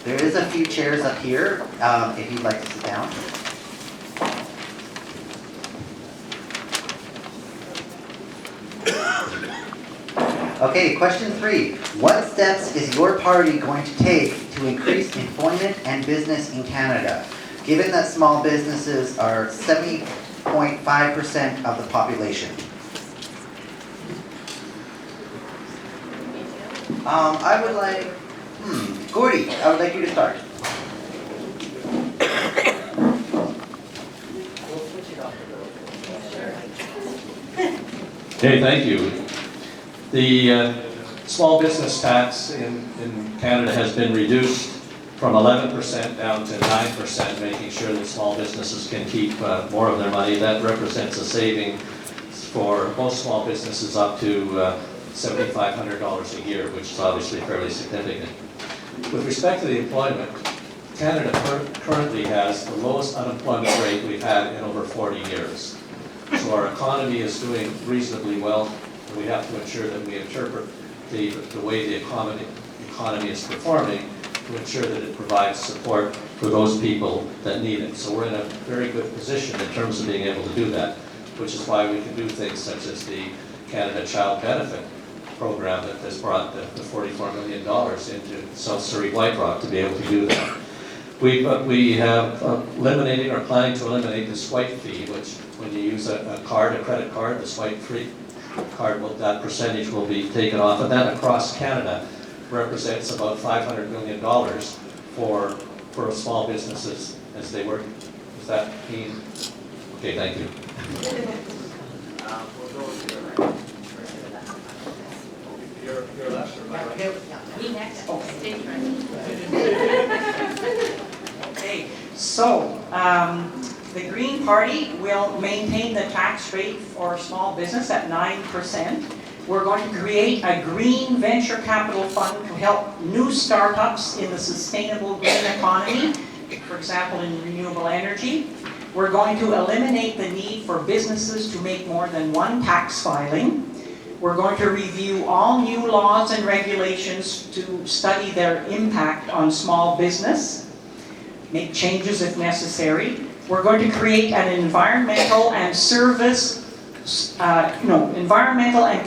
There is a few chairs up here if you'd like to sit down. Okay, question 3. What steps is your party going to take to increase employment and business in Canada, given that small businesses are 70.5% of the population? I would like, Gordy, I would like you to start. Okay, thank you. The small business tax in Canada has been reduced from 11% down to 9%, making sure that small businesses can keep more of their money. That represents a saving for most small businesses up to $7,500 a year, which is obviously fairly significant. With respect to the employment, Canada currently has the lowest unemployment rate we've had in over 40 years. So our economy is doing reasonably well, and we have to ensure that we interpret the way the economy is performing to ensure that it provides support for those people that need it. So we're in a very good position in terms of being able to do that, which is why we can do things such as the Canada Child Benefit program that has brought the $44 million into South Surrey White Rock to be able to do that. We have eliminated or planning to eliminate the swipe fee, which when you use a credit card, the swipe free card, that percentage will be taken off, and that across Canada represents about $500 million for small businesses as they work. Does that mean? Okay, thank you. Your left or my right? Me next. Okay, so the Green Party will maintain the tax rate for small business at 9%. We're going to create a green venture capital fund to help new startups in the sustainable green economy, for example, in renewable energy. We're going to eliminate the need for businesses to make more than one tax filing. We're going to review all new laws and regulations to study their impact on small business, make changes if necessary. We're going to create an environmental and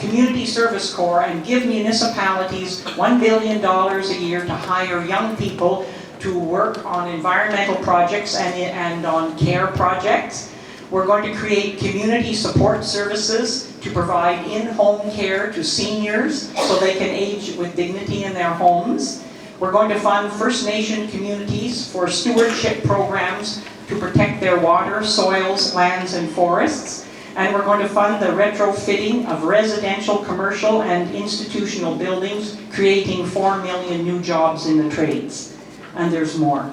community service corps and give municipalities $1 billion a year to hire young people to work on environmental projects and on care projects. We're going to create community support services to provide in-home care to seniors so they can age with dignity in their homes. We're going to fund First Nation communities for stewardship programs to protect their water, soils, lands, and forests. And we're going to fund the retrofitting of residential, commercial, and institutional buildings, creating 4 million new jobs in the trades. And there's more.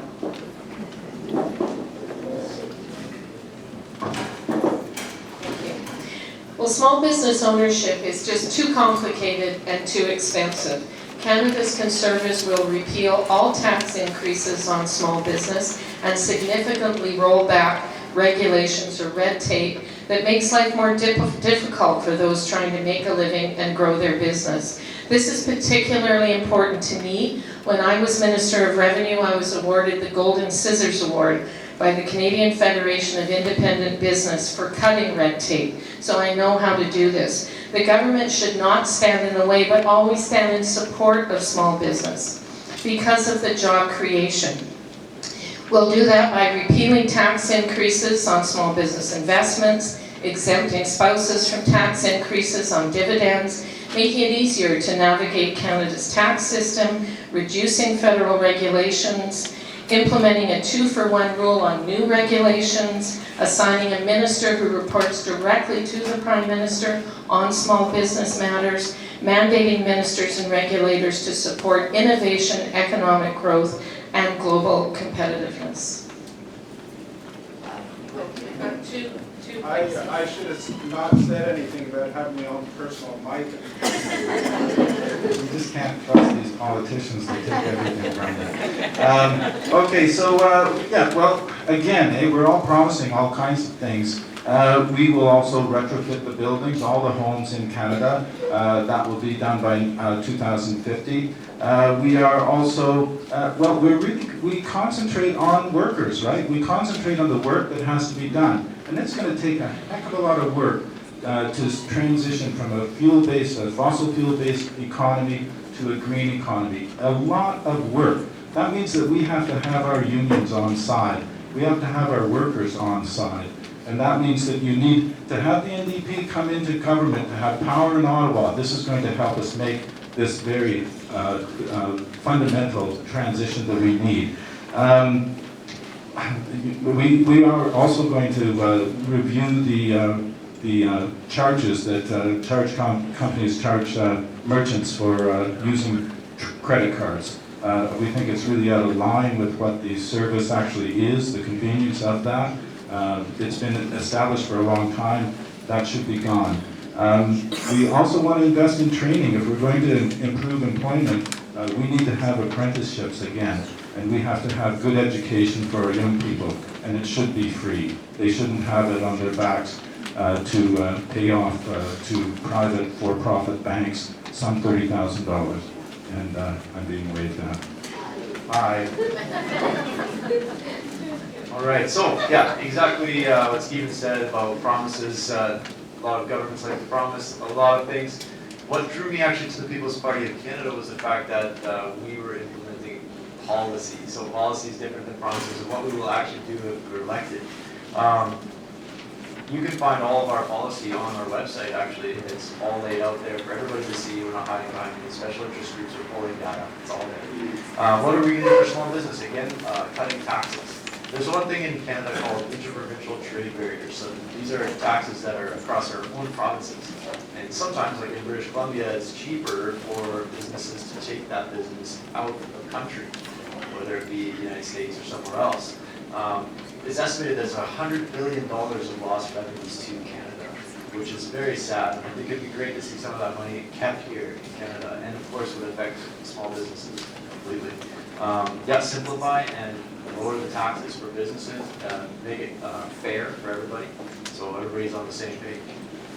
Well, small business ownership is just too complicated and too expensive. Canada's Conservatives will repeal all tax increases on small business and significantly roll back regulations or red tape that makes life more difficult for those trying to make a living and grow their business. This is particularly important to me. When I was Minister of Revenue, I was awarded the Golden Scissors Award by the Canadian Federation of Independent Business for cutting red tape, so I know how to do this. The government should not stand in the way, but always stand in support of small business because of the job creation. We'll do that by repealing tax increases on small business investments, exempting spouses from tax increases on dividends, making it easier to navigate Canada's tax system, reducing federal regulations, implementing a 2-for-1 rule on new regulations, assigning a minister who reports directly to the Prime Minister on small business matters, mandating ministers and regulators to support innovation, economic growth, and global competitiveness. I should have not said anything about having my own personal mic. We just can't trust these politicians to take everything from them. Okay, so yeah, well, again, we're all promising all kinds of things. We will also retrofit the buildings, all the homes in Canada. That will be done by 2050. We are also, well, we concentrate on workers, right? We concentrate on the work that has to be done. And it's going to take a heck of a lot of work to transition from a fossil fuel-based economy to a green economy. A lot of work. That means that we have to have our unions on side. We have to have our workers on side. And that means that you need to have the NDP come into government, to have power in Ottawa. This is going to help us make this very fundamental transition that we need. We are also going to review the charges that companies charge merchants for using credit cards. We think it's really out of line with what the service actually is, the convenience of that. It's been established for a long time. That should be gone. We also want to invest in training. If we're going to improve employment, we need to have apprenticeships again. And we have to have good education for our young people. And it should be free. They shouldn't have it on their backs to pay off to private for-profit banks some $30,000. And I'm being waved at. Hi. All right, so yeah, exactly what Stephen said about promises. A lot of governments like to promise a lot of things. What drew me actually to the People's Party of Canada was the fact that we were implementing policy. So policy is different than promises, and what we will actually do if we're elected. You can find all of our policy on our website, actually. It's all laid out there for everybody to see. We're not hiding behind any special interest groups or polling data. It's all there. What are we going to do for small business? Again, cutting taxes. There's one thing in Canada called interprovincial trade barriers. So these are taxes that are across our own provinces. And sometimes, like in British Columbia, it's cheaper for businesses to take that business out of the country, whether it be the United States or somewhere else. It's estimated there's $100 billion of lost revenues to Canada, which is very sad. I think it'd be great to see some of that money kept here in Canada, and of course would affect small businesses completely. Yeah, simplify and lower the taxes for businesses, make it fair for everybody, so everybody's on the same page.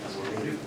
That's what we're gonna do.